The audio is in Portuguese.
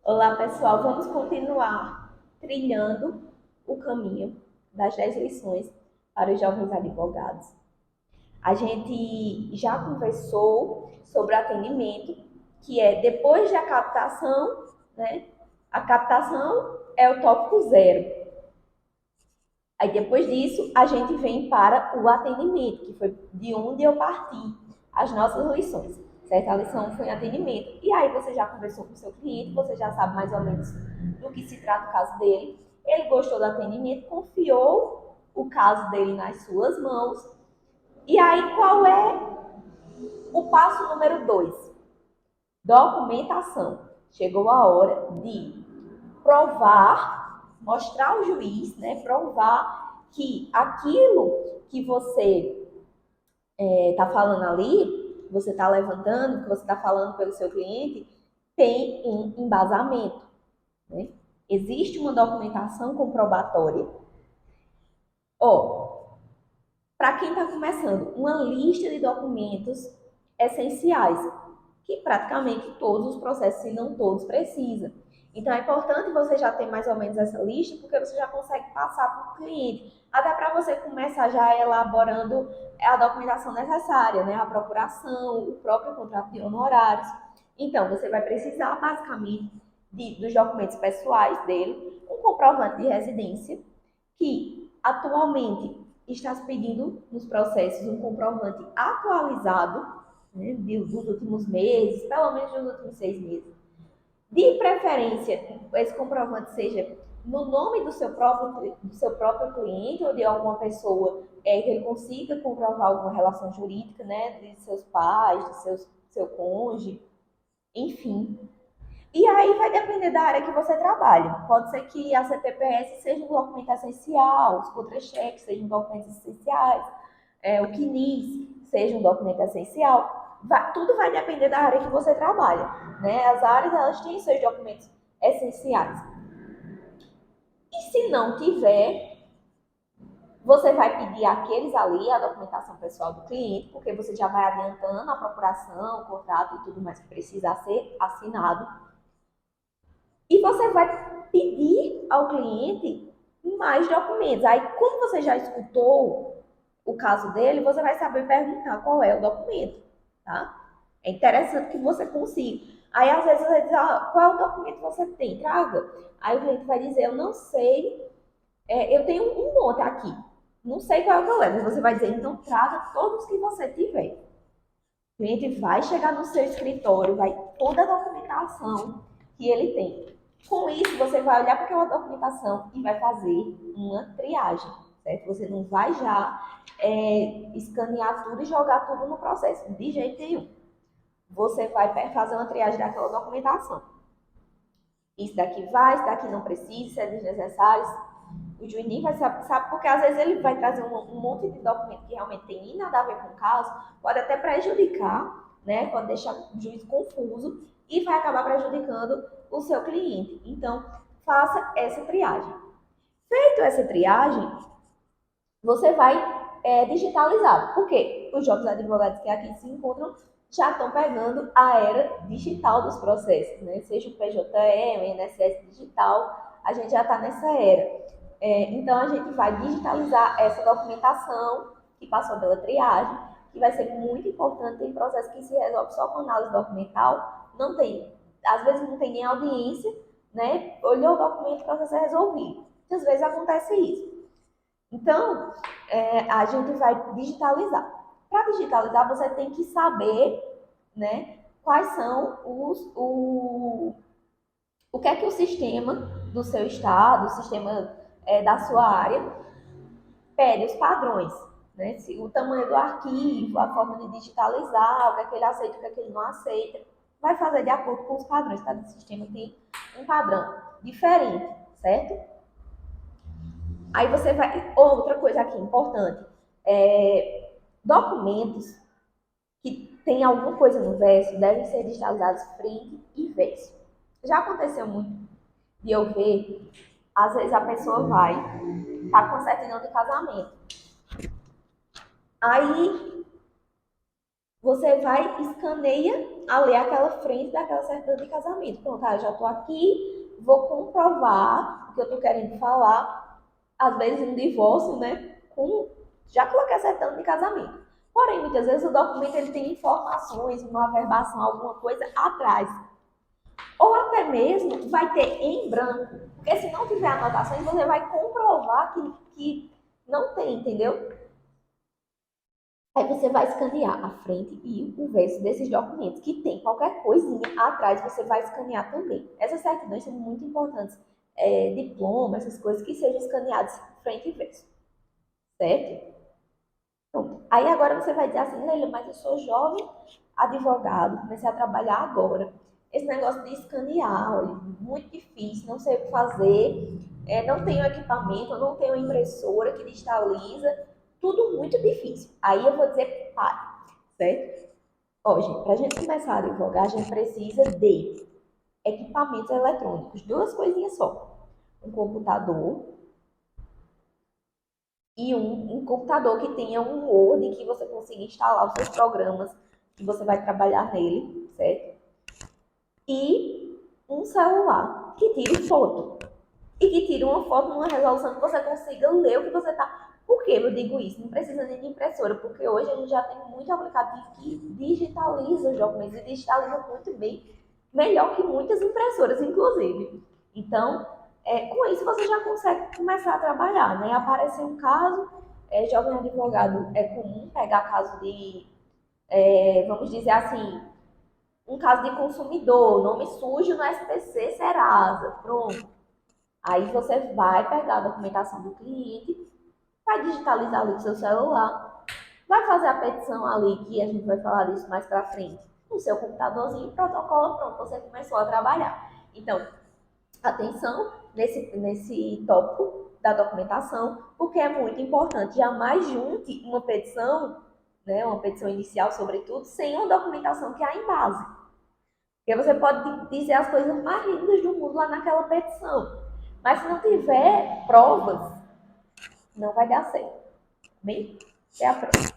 Olá, pessoal. Vamos continuar trilhando o caminho das 10 lições para os jovens advogados. A gente já conversou sobre atendimento, que é depois da captação, né? A captação é o tópico zero. Aí depois disso, a gente vem para o atendimento, que foi de onde eu parti as nossas lições. Certa lição foi atendimento. E aí você já conversou com o seu cliente, você já sabe mais ou menos do que se trata o caso dele. Ele gostou do atendimento, confiou o caso dele nas suas mãos. E aí qual é o passo número 2? Documentação. Chegou a hora de provar, mostrar ao juiz, né, provar que aquilo que você está falando ali, você está levantando, que você está falando pelo seu cliente, tem um embasamento. Né? Existe uma documentação comprobatória. Ó, para quem está começando, uma lista de documentos essenciais, que praticamente todos os processos, se não todos, precisam. Então é importante você já ter mais ou menos essa lista, porque você já consegue passar para o cliente, até para você começar já elaborando a documentação necessária, né? A procuração, o próprio contrato de honorários. Então você vai precisar basicamente dos documentos pessoais dele, um comprovante de residência, que atualmente está se pedindo nos processos um comprovante atualizado, né, dos últimos meses, pelo menos dos últimos 6 meses. De preferência, esse comprovante seja no nome do seu próprio cliente ou de alguma pessoa que ele consiga comprovar alguma relação jurídica, né, de seus pais, seu cônjuge, enfim. E aí vai depender da área que você trabalha. Pode ser que a CTPS seja um documento essencial, os contra-cheques sejam documentos essenciais, o CNIS seja um documento essencial. Tudo vai depender da área que você trabalha. Né? As áreas elas têm seus documentos essenciais. E se não tiver, você vai pedir aqueles ali, a documentação pessoal do cliente, porque você já vai adiantando a procuração, o contrato e tudo mais que precisa ser assinado. E você vai pedir ao cliente mais documentos. Aí, como você já escutou o caso dele, você vai saber perguntar qual é o documento, tá? É interessante que você consiga. Aí, às vezes, você diz, qual é o documento que você tem? Traga. Aí o cliente vai dizer, eu não sei, eu tenho um monte aqui. Não sei qual é o que eu levo. Você vai dizer, então traga todos que você tiver. O cliente vai chegar no seu escritório, vai toda a documentação que ele tem. Com isso, você vai olhar para aquela documentação e vai fazer uma triagem, certo? Você não vai já escanear tudo e jogar tudo no processo, de jeito nenhum. Você vai fazer uma triagem daquela documentação. Isso daqui vai, isso daqui não precisa, isso é desnecessário. O juiz nem vai sabe, porque às vezes ele vai trazer um monte de documento que realmente tem nada a ver com o caso, pode até prejudicar, né? Pode deixar o juiz confuso e vai acabar prejudicando o seu cliente. Então, faça essa triagem. Feito essa triagem, você vai digitalizar. Por quê? Os jovens advogados que aqui se encontram já estão pegando a era digital dos processos, né? Seja o PJE, o INSS digital, a gente já está nessa era. Então, a gente vai digitalizar essa documentação que passou pela triagem, que vai ser muito importante em processo que se resolve só com análise documental. Não tem, às vezes não tem nem audiência, né? Olhou o documento, o processo é resolvido. Às vezes acontece isso. Então, a gente vai digitalizar. Para digitalizar, você tem que saber, né, quais são o que é que o sistema do seu estado, o sistema da sua área, pede os padrões. Né? O tamanho do arquivo, a forma de digitalizar, o que é que ele aceita, o que é que ele não aceita. Vai fazer de acordo com os padrões. Cada sistema tem um padrão diferente, certo? Aí você vai. Outra coisa aqui importante: documentos que tem alguma coisa no verso devem ser digitalizados frente e verso. Já aconteceu muito de eu ver, às vezes a pessoa vai, tá com certidão de casamento. Aí você vai escaneia ali aquela frente daquela certidão de casamento. Pronto, eu já estou aqui, vou comprovar o que eu estou querendo falar. Às vezes um divórcio, né? Já coloquei a certidão de casamento. Porém, muitas vezes o documento ele tem informações, uma averbação, alguma coisa atrás. Ou até mesmo vai ter em branco. Porque se não tiver anotações, você vai comprovar que não tem, entendeu? Aí você vai escanear a frente e o verso desses documentos, que tem qualquer coisinha atrás, você vai escanear também. Essas certidões são muito importantes. Diploma, essas coisas que sejam escaneadas frente e verso. Certo? Pronto. Aí agora você vai dizer assim, Leila, mas eu sou jovem advogado, comecei a trabalhar agora. Esse negócio de escanear, olha, muito difícil, não sei o que fazer, não tenho equipamento, não tenho impressora que digitaliza, tudo muito difícil. Aí eu vou dizer, pare, certo? Ó, gente, para a gente começar a advogar, a gente precisa de equipamentos eletrônicos, duas coisinhas só. Um computador e um computador que tenha um Word que você consiga instalar os seus programas que você vai trabalhar nele, certo? E um celular que tire foto. E que tire uma foto numa resolução que você consiga ler o que você está. Por que eu digo isso? Não precisa nem de impressora, porque hoje a gente já tem muito aplicativo que digitaliza os documentos e digitaliza muito bem, melhor que muitas impressoras, inclusive. Então, com isso você já consegue começar a trabalhar, né? Aparecer um caso, jovem advogado é comum pegar caso de, vamos dizer assim, um caso de consumidor, nome sujo no SPC Serasa, pronto. Aí você vai pegar a documentação do cliente, vai digitalizar ali no seu celular, vai fazer a petição ali, que a gente vai falar disso mais pra frente, no seu computadorzinho, protocolo, pronto, você começou a trabalhar. Então, atenção nesse tópico da documentação, porque é muito importante. Jamais junte uma petição, né, uma petição inicial, sobretudo, sem uma documentação que há em base. Porque você pode dizer as coisas mais lindas do mundo lá naquela petição, mas se não tiver provas, não vai dar certo. Bem, até a próxima.